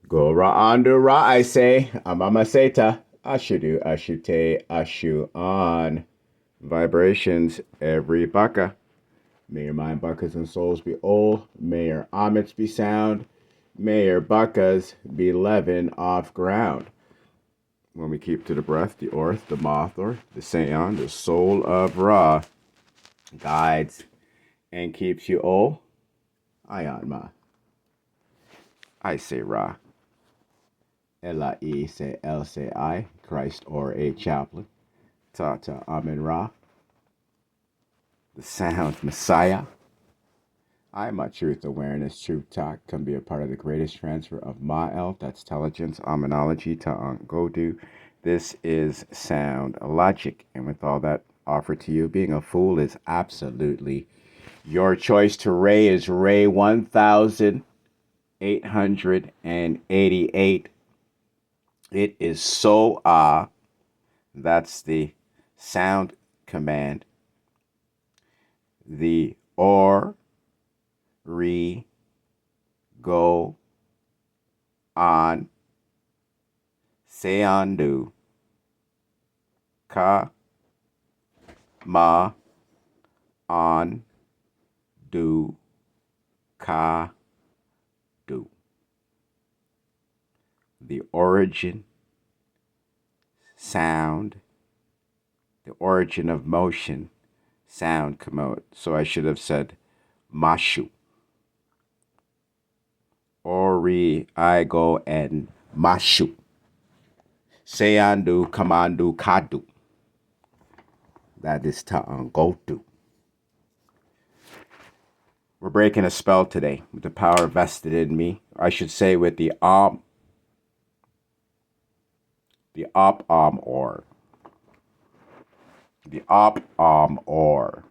Go ra andu ra, I say. Amama seta. Ashudu, ashute, ashu on. Vibrations, every baka. May your mind, buckas, and souls be old. May your omits be sound. May your buckas be leaven off ground. When we keep to the breath, the orth, the mothor, the seon, the soul of Ra guides and keeps you all. Ayanma. I say Ra. Elai say El say I. Christ or a chaplain. Tata Amen Ra. The sound Messiah. I, my truth awareness, truth talk, can be a part of the greatest transfer of Ma'el, that's intelligence, Amenology, Ta'an Godu. This is sound logic. And with all that offered to you, being a fool is absolutely your choice. To Ray is Ray 1888. It is so that's the sound command. The or re go on say undo ka ma on do ka do. The origin sound, the origin of motion, sound commode. So I should have said mashu. Ori I go and mashu. Seandu kamandu kadu. That is ta'an go to. We're breaking a spell today with the power vested in me. I should say with the op or. The op or.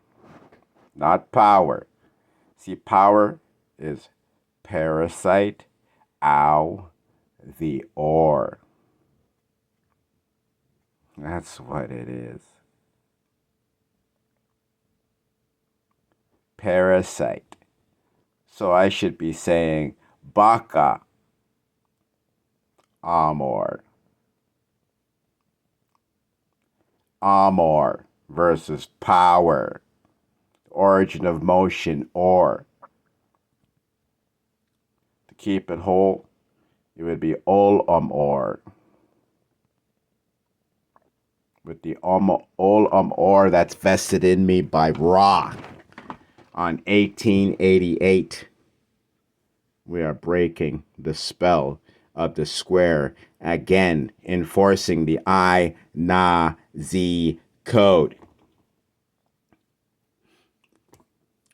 Not power. See, power is parasite, ow, the or. That's what it is. Parasite. So I should be saying baka amor. Amor versus power. Origin of motion or. To keep it whole, it would be ol or. With the ol or that's vested in me by Ra on 1888. We are breaking the spell of the square, again enforcing the I Na Z code.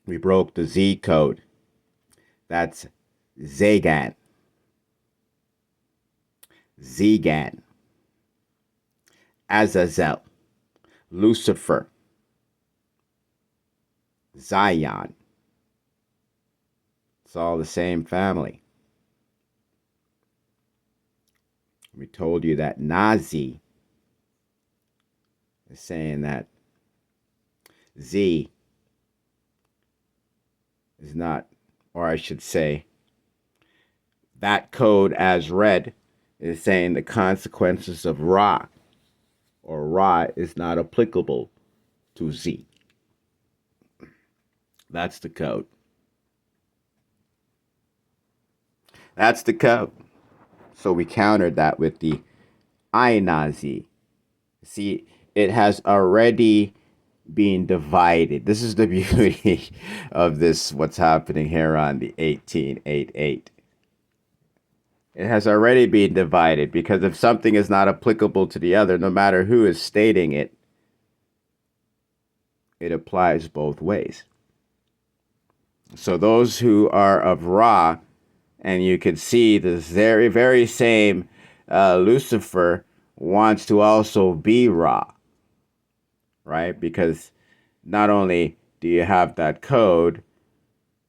We broke the Z code. That's Zagan. Zegan. Azazel. Lucifer. Zion. It's all the same family. We told you that Nazi is saying that Z is not, or I should say, that code as read is saying the consequences of Ra or Ra is not applicable to Z. That's the code. That's the code. So we countered that with the Ainazi. See, it has already been divided. This is the beauty of this, what's happening here on the 1888. It has already been divided because if something is not applicable to the other, no matter who is stating it, it applies both ways. So those who are of Ra, and you can see this very, very same Lucifer wants to also be Ra, right? Because not only do you have that code,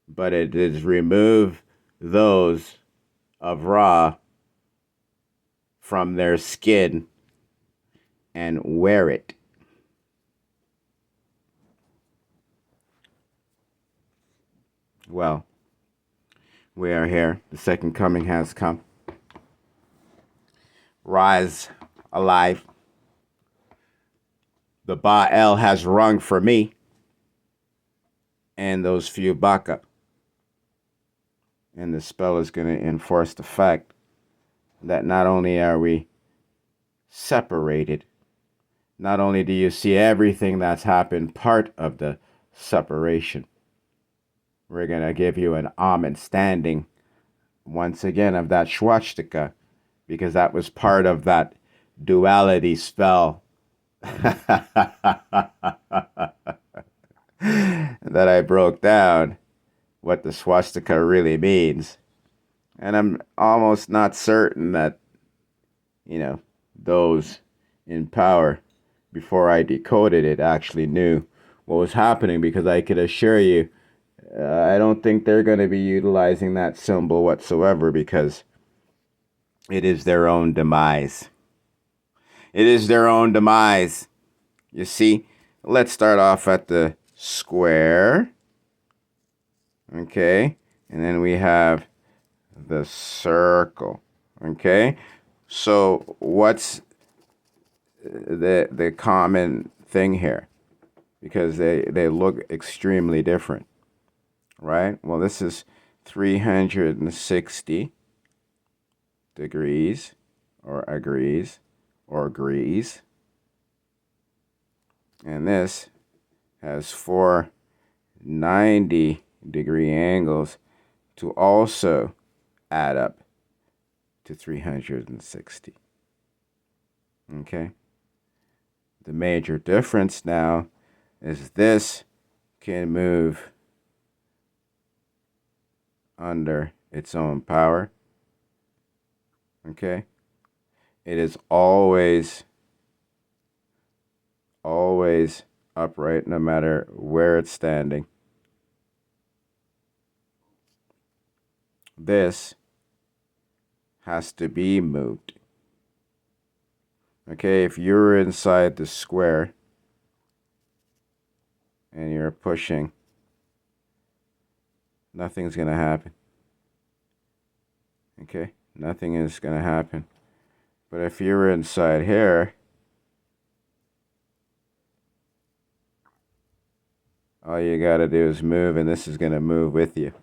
but it is remove those of Ra from their skin and wear it. Well, we are here. The second coming has come. Ra is alive. The Baal has rung for me and those few baka. And the spell is going to enforce the fact that not only are we separated, not only do you see everything that's happened part of the separation, we're going to give you an almond standing once again of that swastika, because that was part of that duality spell that I broke down what the swastika really means. And I'm almost not certain that, those in power, before I decoded it, actually knew what was happening, because I could assure you, I don't think they're going to be utilizing that symbol whatsoever, because it is their own demise. It is their own demise. You see, let's start off at the square. Okay, and then we have the circle. Okay, so what's the common thing here? Because they look extremely different, right? Well, this is 360 degrees, or agrees, or agrees. And this has 490-degree angles to also add up to 360. Okay? The major difference now is this can move under its own power. Okay? It is always upright, no matter where it's standing. This has to be moved. Okay, if you're inside the square and you're pushing, nothing's going to happen. Okay, nothing is going to happen. But if you're inside here, all you got to do is move, and this is going to move with you.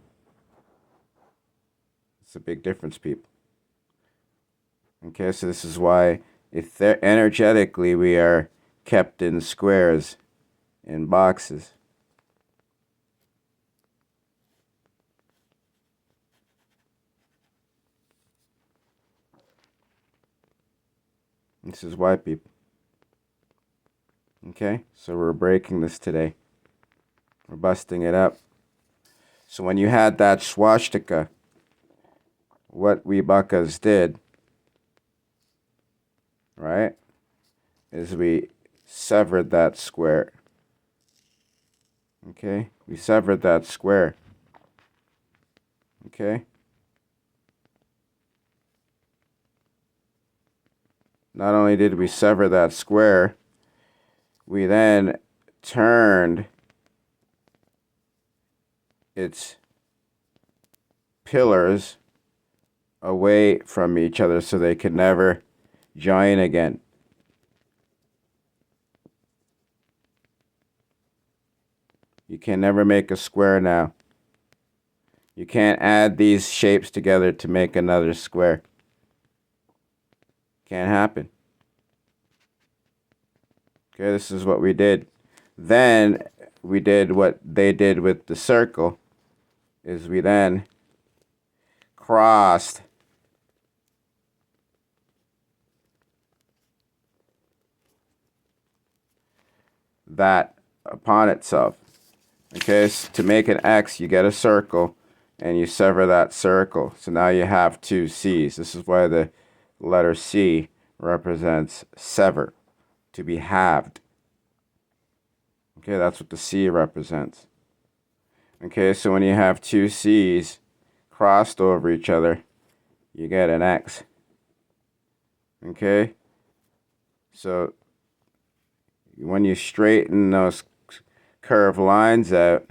It's a big difference, people. Okay, so this is why, if they're energetically, we are kept in squares, in boxes. This is why, people. Okay, so we're breaking this today. We're busting it up. So when you had that swastika, what we bakas did, right, is we severed that square. Okay, we severed that square. Okay. Not only did we sever that square, we then turned its pillars away from each other so they could never join again. You can never make a square now. You can't add these shapes together to make another square. Can't happen. Okay, this is what we did. Then we did what they did with the circle, is we then crossed that upon itself. Okay, so to make an X, you get a circle, and you sever that circle. So now you have two C's. This is why the letter C represents sever, to be halved. Okay, that's what the C represents. Okay, so when you have two C's crossed over each other, you get an X. Okay, so when you straighten those curved lines out,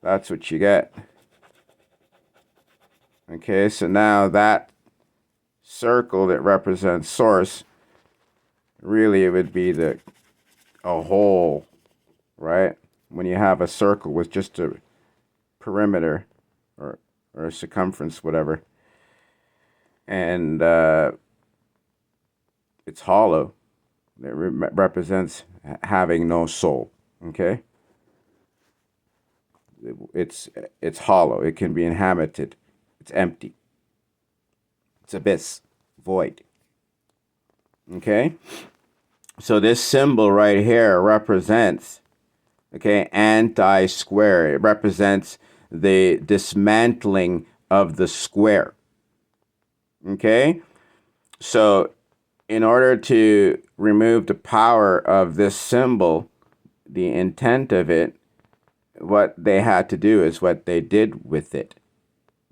that's what you get. Okay, so now that circle that represents source, really it would be a hole, right? When you have a circle with just a perimeter or a circumference, whatever, and it's hollow, it represents having no soul. Okay, it's hollow. It can be inhabited. It's empty. It's abyss, void. Okay, so this symbol right here represents, okay, anti-square. It represents the dismantling of the square. Okay, so in order to remove the power of this symbol, the intent of it, what they had to do is what they did with it.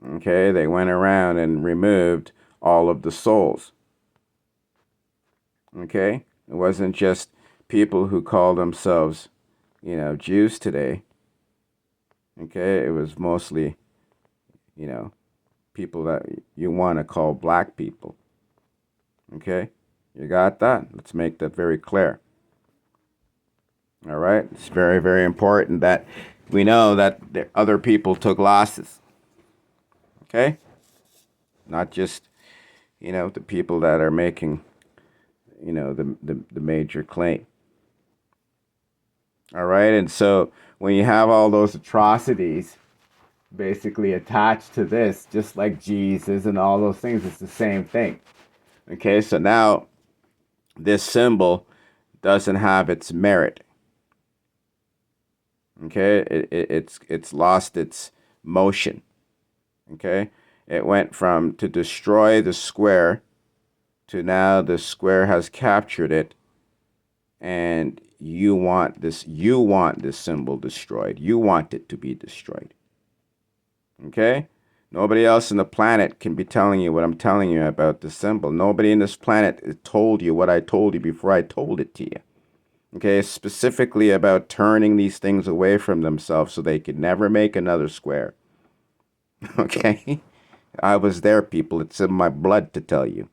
Okay, they went around and removed all of the souls. Okay, it wasn't just people who call themselves, Jews today. Okay, it was mostly, people that you want to call black people. Okay, you got that? Let's make that very clear. All right, it's very, very important that we know that other people took losses. Okay, not just, the people that are making, the major claim. All right, and so when you have all those atrocities basically attached to this, just like Jesus and all those things, it's the same thing. Okay, so now this symbol doesn't have its merit. Okay, it's lost its motion. Okay, it went from to destroy the square to now the square has captured it, and you want this symbol destroyed. You want it to be destroyed. Okay? Nobody else on the planet can be telling you what I'm telling you about the symbol. Nobody in this planet told you what I told you before I told it to you. Okay? Specifically about turning these things away from themselves so they could never make another square. Okay? I was there, people. It's in my blood to tell you.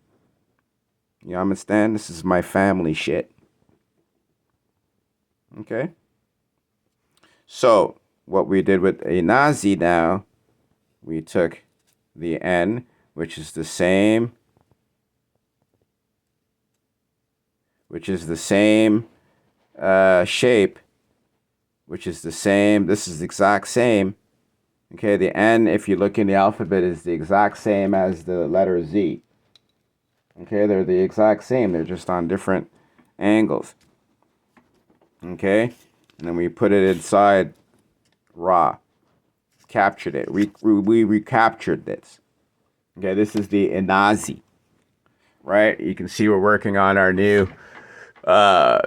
You understand? This is my family shit. Okay? So, what we did with a Nazi now, we took the N, which is the same shape, which is the same, this is the exact same. Okay, the N, if you look in the alphabet, is the exact same as the letter Z. Okay, they're the exact same, they're just on different angles. Okay, and then we put it inside Ra. Captured it. We recaptured this. Okay, this is the Inazi. Right? You can see we're working on our new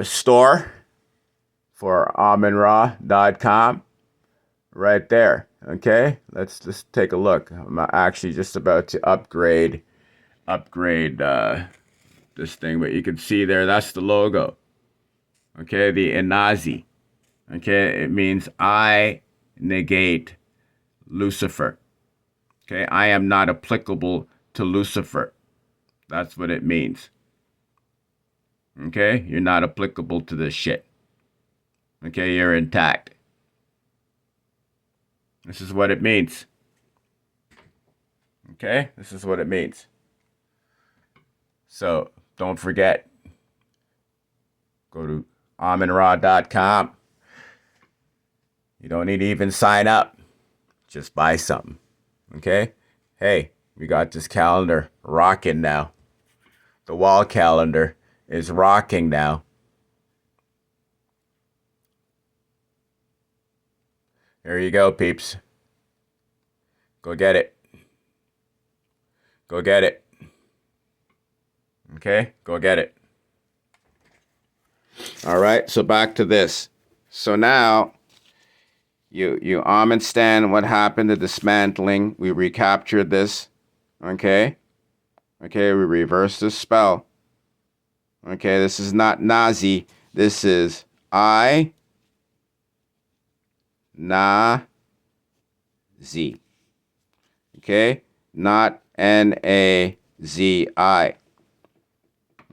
store for AminRa.com. Right there. Okay, let's just take a look. I'm actually just about to upgrade this thing, but you can see there, that's the logo. Okay, the Inazi. Okay, it means I negate Lucifer. Okay, I am not applicable to Lucifer. That's what it means. Okay, you're not applicable to this shit. Okay, you're intact. This is what it means. Okay, this is what it means. So don't forget, go to AminRa.com. You don't need to even sign up. Just buy something. Okay? Hey, we got this calendar rocking now. The wall calendar is rocking now. There you go, peeps. Go get it. Go get it. Okay? Go get it. All right, so back to this. So now, you understand what happened, the dismantling. We recaptured this. Okay? Okay, we reversed the spell. Okay, this is not Nazi. This is I, Na, Z. Okay? Not N-A-Z-I. Z-I.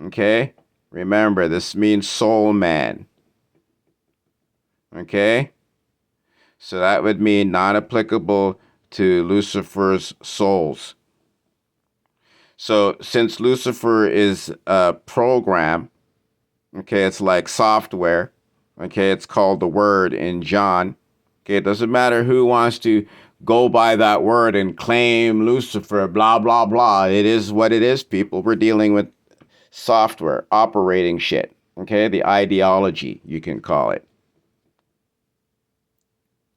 Okay? Remember, this means soul man. Okay? So that would mean not applicable to Lucifer's souls. So since Lucifer is a program, okay, it's like software, okay, it's called the Word in John. Okay, it doesn't matter who wants to go by that word and claim Lucifer, blah, blah, blah. It is what it is, people. We're dealing with software, operating shit, okay, the ideology, you can call it.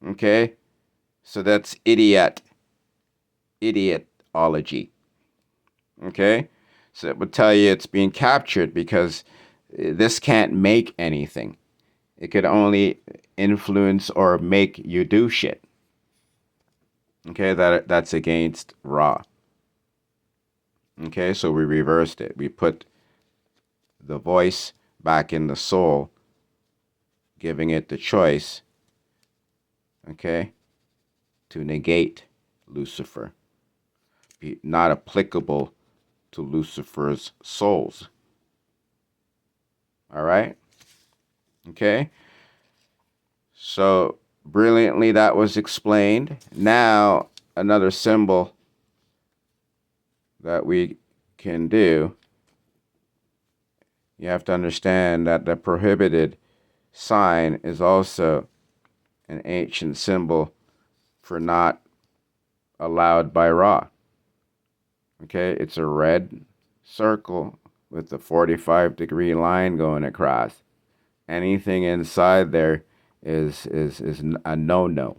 Okay, so that's idiotology. Okay, so it would tell you it's being captured because this can't make anything. It could only influence or make you do shit. Okay, that's against Ra. Okay, so we reversed it. We put the voice back in the soul, giving it the choice, okay, to negate Lucifer. Be not applicable to Lucifer's souls. All right? Okay? So, brilliantly that was explained. Now, another symbol that we can do, you have to understand that the prohibited sign is also an ancient symbol for not allowed by Ra. Okay, it's a red circle with a 45-degree line going across. Anything inside there is a no-no.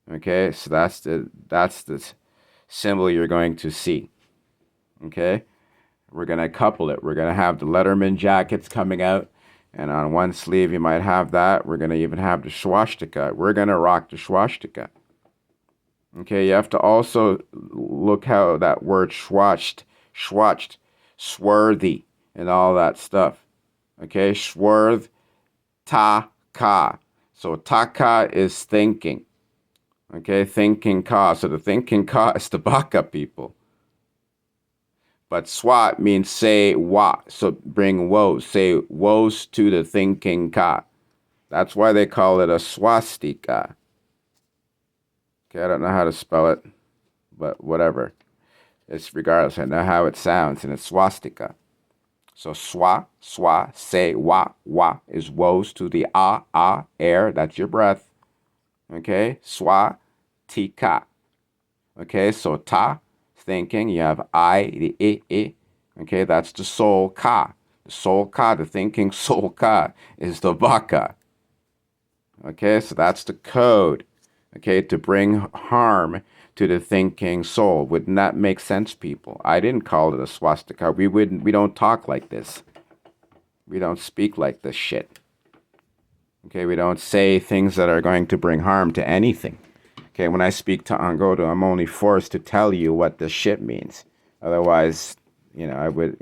Okay, so that's the symbol you're going to see. Okay, we're gonna couple it. We're gonna have the Letterman jackets coming out, and on one sleeve you might have that. We're gonna even have the swastika. We're gonna rock the swastika. Okay, you have to also look how that word swatched, swarthy, and all that stuff. Okay, swarth, ta-ka. So ta-ka is thinking. Okay, thinking ka. So the thinking ka is the baka people. But swat means say wa. So bring woes. Say woes to the thinking ka. That's why they call it a swastika. Okay, I don't know how to spell it, but whatever. It's regardless. I know how it sounds, and it's swastika. So swa, say, wa is woes to the air. That's your breath. Okay, swa, tika. Okay, so ta, thinking. You have I, the I. Okay, that's the soul ka. The soul ka, the thinking soul ka, is the vaka. Okay, so that's the code. Okay, to bring harm to the thinking soul. Wouldn't that make sense, people? I didn't call it a swastika. We don't talk like this. We don't speak like this shit. Okay, we don't say things that are going to bring harm to anything. Okay, when I speak to Angodo, I'm only forced to tell you what this shit means. Otherwise, I would,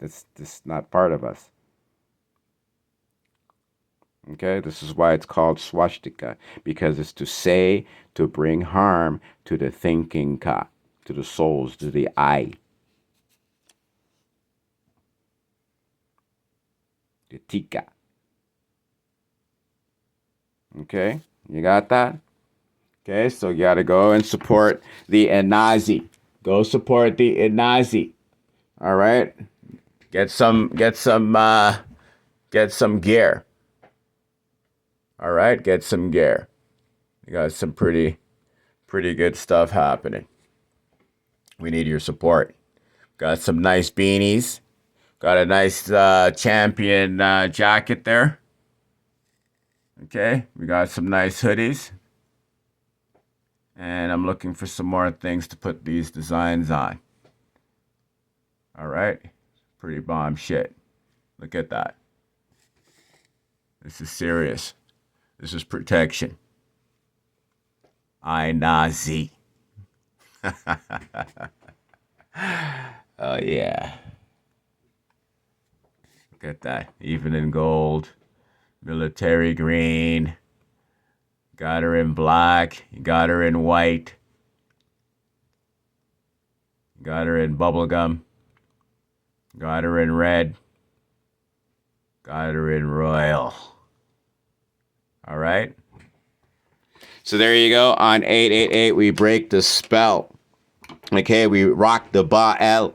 it's not part of us. Okay, this is why it's called swastika, because it's to say, to bring harm to the thinking ka, to the souls, to the I. The tika. Okay, you got that? Okay, so you gotta go and support the Inazi. Go support the Inazi. All right, get some gear. All right, get some gear. You got some pretty good stuff happening. We need your support. Got some nice beanies. Got a nice champion jacket there. Okay, we got some nice hoodies. And I'm looking for some more things to put these designs on. All right, pretty bomb shit. Look at that. This is serious. This is protection. I-Nazi. Oh, yeah. Look at that. Even in gold. Military green. Got her in black. You got her in white. Got her in bubblegum. Got her in red. Got her in royal. All right. So there you go. On 888, we break the spell. Okay, we rock the Baal.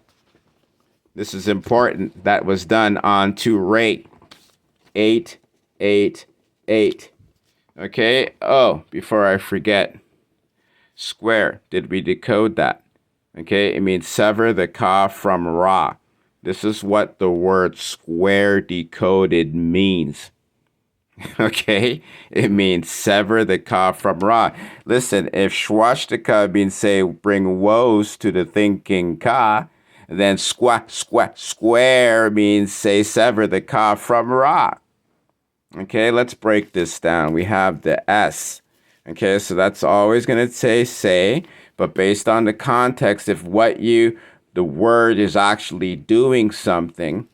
This is important. That was done on to Ray. 888. Okay. Oh, before I forget. Square. Did we decode that? Okay, it means sever the Ka from Ra. This is what the word square decoded means. Okay, it means sever the Ka from Ra. Listen, if swastika means say bring woes to the thinking Ka, then square means say sever the Ka from Ra. Okay, let's break this down. We have the S. Okay, so that's always going to say, but based on the context, if the word is actually doing something,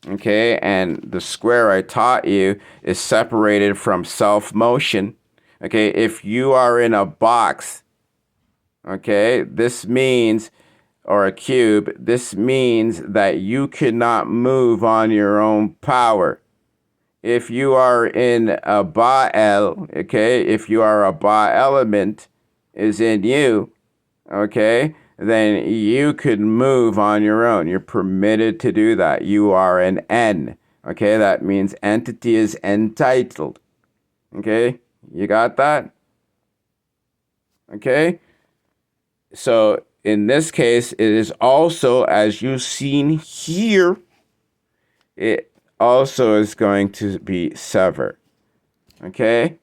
okay, and the square I taught you is separated from self-motion, okay, if you are in a box, okay, this means, or a cube, this means that you cannot move on your own power. If you are in a Baal, okay, if you are a Ba element is in you, okay, then you could move on your own. You're permitted to do that. You are an N, okay, that means entity is entitled, okay, you got that? Okay, so in this case, it is also, as you've seen here, it also is going to be sever. Okay?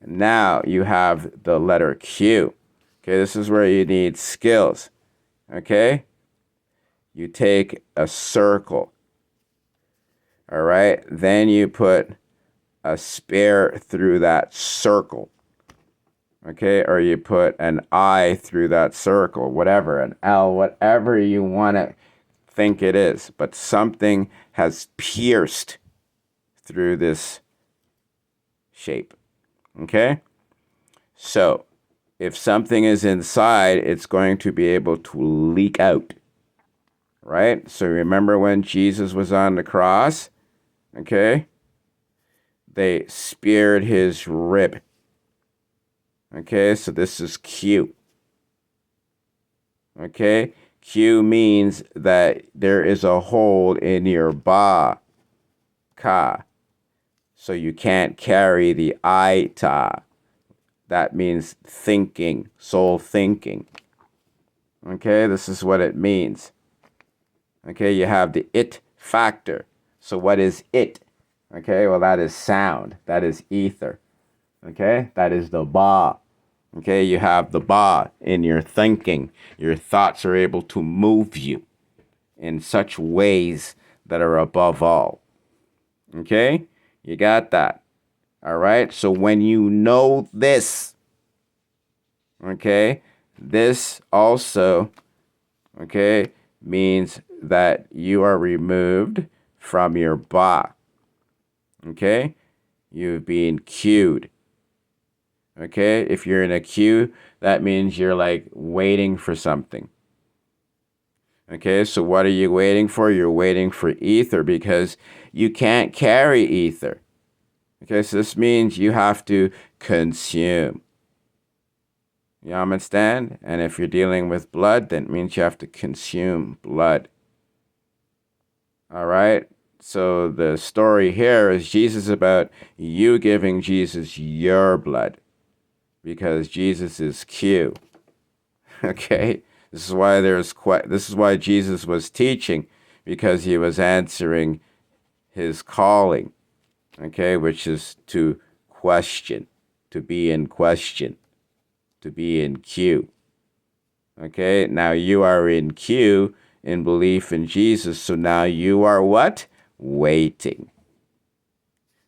Now you have the letter Q. Okay, this is where you need skills. Okay? You take a circle. All right? Then you put a spare through that circle. Okay? Or you put an I through that circle, whatever, an L, whatever you want to think it is, but something has pierced through this shape. Okay? So, if something is inside, it's going to be able to leak out. Right? So remember when Jesus was on the cross? Okay? They speared his rib. Okay? So this is Q. Okay? Q means that there is a hole in your Ba, Ka. So you can't carry the Ita. That means thinking, soul thinking. Okay, this is what it means. Okay, you have the it factor. So what is it? Okay, well that is sound. That is ether. Okay, that is the Ba. Okay, you have the Ba in your thinking. Your thoughts are able to move you in such ways that are above all. Okay, you got that. All right, so when you know this, okay, this also, okay, means that you are removed from your Ba. Okay, you've been cued. Okay, if you're in a queue, that means you're like waiting for something. Okay, so what are you waiting for? You're waiting for ether because you can't carry ether. Okay, so this means you have to consume. You understand? And if you're dealing with blood, then it means you have to consume blood. All right? So the story here is Jesus about you giving Jesus your blood. Because Jesus is Q. Okay? This is why Jesus was teaching, because he was answering his calling. Okay, which is to question, to be in question, to be in Q. Okay, now you are in Q in belief in Jesus, so now you are what? Waiting.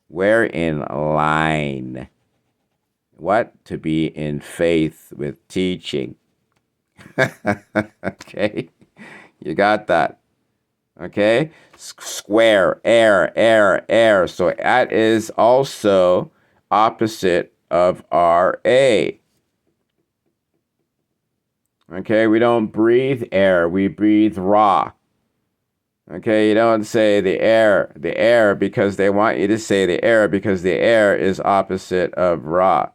We're in line. What? To be in faith with teaching. Okay? You got that. Okay? Square, air. So that is also opposite of RA. Okay, we don't breathe air, we breathe Ra. Okay, you don't say the air, because they want you to say the air because the air is opposite of Ra.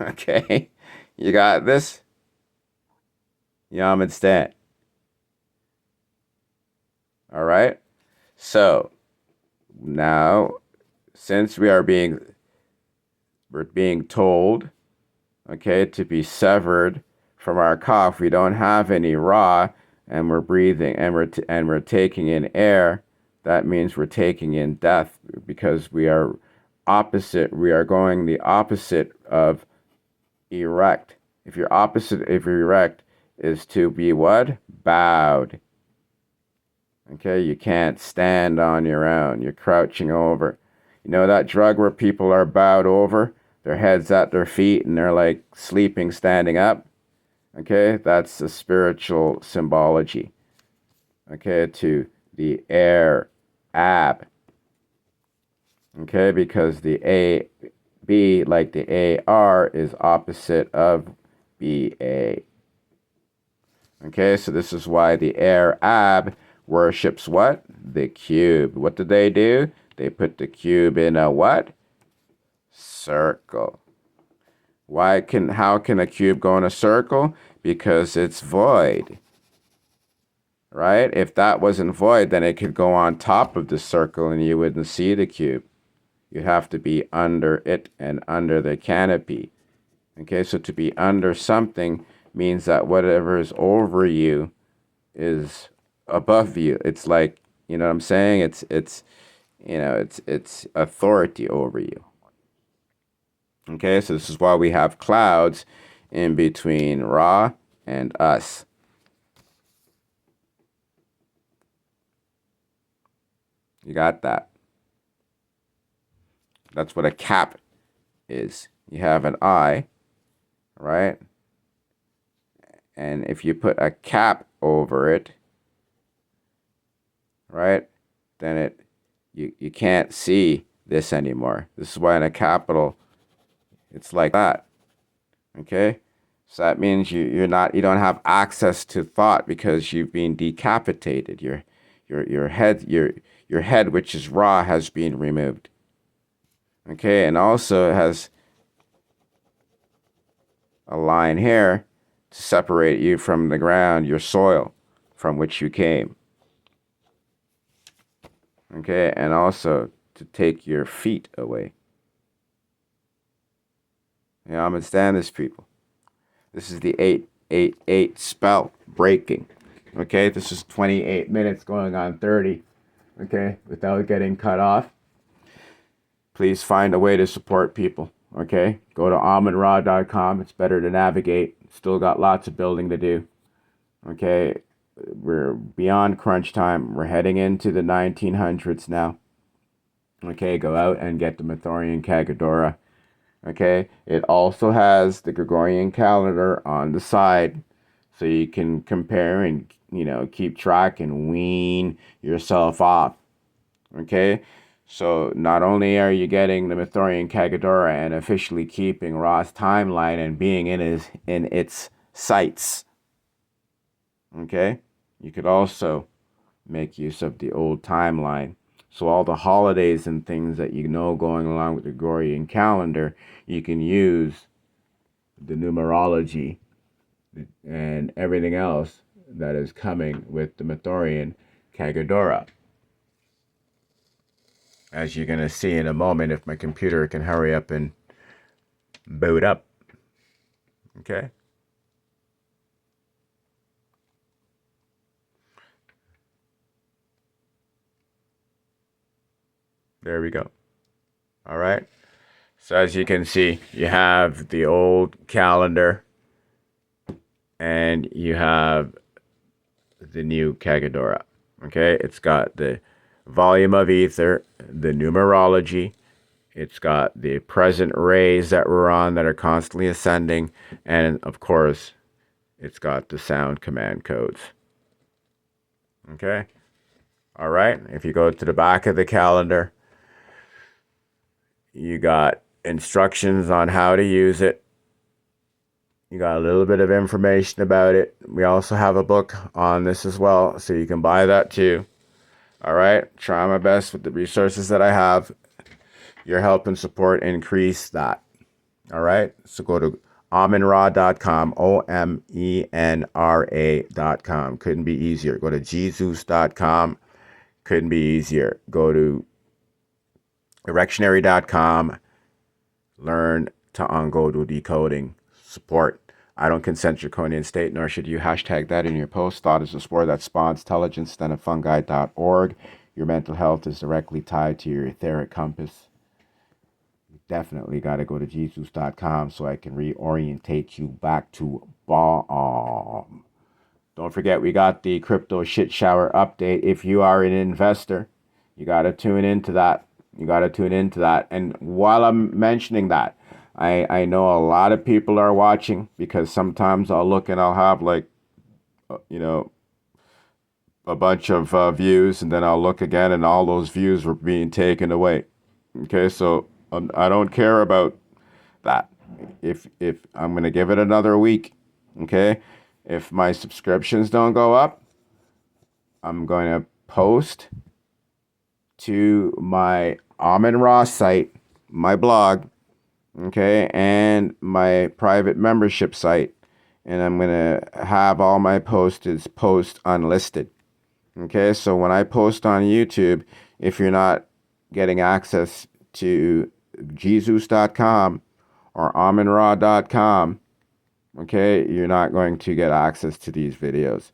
Okay, you got this? Yamadstead. All right, so now since we're being told, okay, to be severed from our cough, we don't have any Ra, and we're breathing and we're taking in air. That means we're taking in death because we are going the opposite of erect. If you're erect is to be what? Bowed. Okay, you can't stand on your own. You're crouching over. You know that drug where people are bowed over, their heads at their feet, and they're like sleeping, standing up? Okay, that's the spiritual symbology. Okay, to the air, ab. Okay, because the A, B, like the AR, is opposite of BA. Okay, so this is why the air ab worships what? The cube. What did they do? They put the cube in a what? Circle. How can a cube go in a circle? Because it's void. Right? If that wasn't void, then it could go on top of the circle and you wouldn't see the cube. You have to be under it and under the canopy. Okay, so to be under something means that whatever is over you is above you. It's like, you know what I'm saying? It's authority over you. Okay, so this is why we have clouds in between Ra and us. You got that? That's what a cap is. You have an eye, right? And if you put a cap over it, right, then you can't see this anymore. This is why in a capital it's like that. Okay? So that means you don't have access to thought because you've been decapitated. Your head, which is Ra, has been removed. Okay, and also it has a line here to separate you from the ground, your soil, from which you came. Okay, and also to take your feet away. Yeah, I'm understand this, people. This is the 888 spell breaking. Okay, this is 28 minutes going on 30. Okay, without getting cut off. Please find a way to support people. Okay, go to AmonRa.com. It's better to navigate. Still got lots of building to do. Okay, we're beyond crunch time. We're heading into the 1900s now. Okay, go out and get the Mithorian Kagedora. Okay, it also has the Gregorian calendar on the side, so you can compare and keep track and wean yourself off. Okay, so not only are you getting the Mithorian Kagedora and officially keeping Ra's timeline and being in its sights. Okay, you could also make use of the old timeline. So all the holidays and things that going along with the Gregorian calendar, you can use the numerology and everything else that is coming with the Mithorian Kagedora. As you're going to see in a moment, if my computer can hurry up and boot up. Okay? There we go. All right. So as you can see, you have the old calendar and you have the new Kagedora. Okay? It's got the volume of ether, the numerology. It's got the present rays that we're on that are constantly ascending. And of course, it's got the sound command codes. Okay? All right. If you go to the back of the calendar, you got instructions on how to use it. You got a little bit of information about it. We also have a book on this as well, so you can buy that too. All right, try my best with the resources that I have. Your help and support increase that. All right, so go to omenra.com, OMENRA.com. Couldn't be easier. Go to Jesus.com. Couldn't be easier. Go to erectionary.com. Learn to Ongodo decoding. Support. I don't consent draconian state, nor should you hashtag that in your post. Thought is a spore that spawns intelligence, then a fungi.org. Your mental health is directly tied to your etheric compass. You definitely got to go to Jesus.com so I can reorientate you back to bomb. Don't forget, we got the crypto shit shower update. If you are an investor, you got to tune into that. You got to tune into that. And while I'm mentioning that, I know a lot of people are watching because sometimes I'll look and I'll have like, you know, a bunch of views, and then I'll look again and all those views were being taken away. Okay, so I don't care about that. If I'm gonna give it another week, okay, if my subscriptions don't go up, I'm going to post to my Amen Ra site, my blog, okay, and my private membership site, and I'm gonna have all my posts post unlisted. Okay, so when I post on YouTube, if you're not getting access to Jesus.com or AmenRa.com, okay, you're not going to get access to these videos.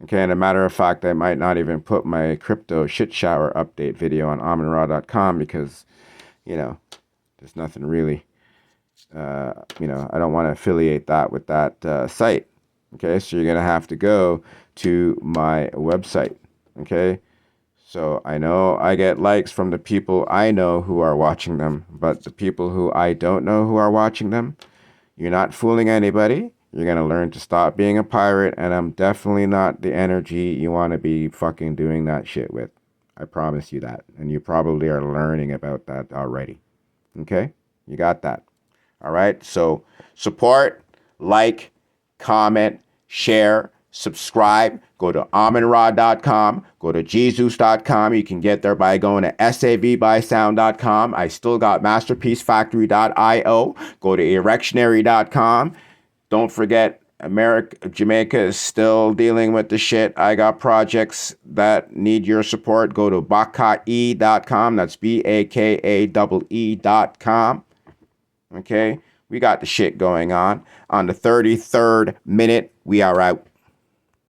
Okay, and a matter of fact, I might not even put my crypto shit shower update video on AmenRa.com because, there's nothing really, I don't want to affiliate that with that site. Okay, so you're going to have to go to my website. Okay, so I know I get likes from the people I know who are watching them, but the people who I don't know who are watching them, you're not fooling anybody. You're going to learn to stop being a pirate, and I'm definitely not the energy you want to be fucking doing that shit with. I promise you that. And you probably are learning about that already. Okay? You got that. All right? So support, like, comment, share, subscribe. Go to AmenRa.com. Go to Jesus.com. You can get there by going to savbysound.com. I still got masterpiecefactory.io. Go to erectionary.com. Don't forget, Jamaica is still dealing with the shit. I got projects that need your support. Go to bakae.com. That's BAKAEE.com. Okay? We got the shit going on. On the 33rd minute, we are out.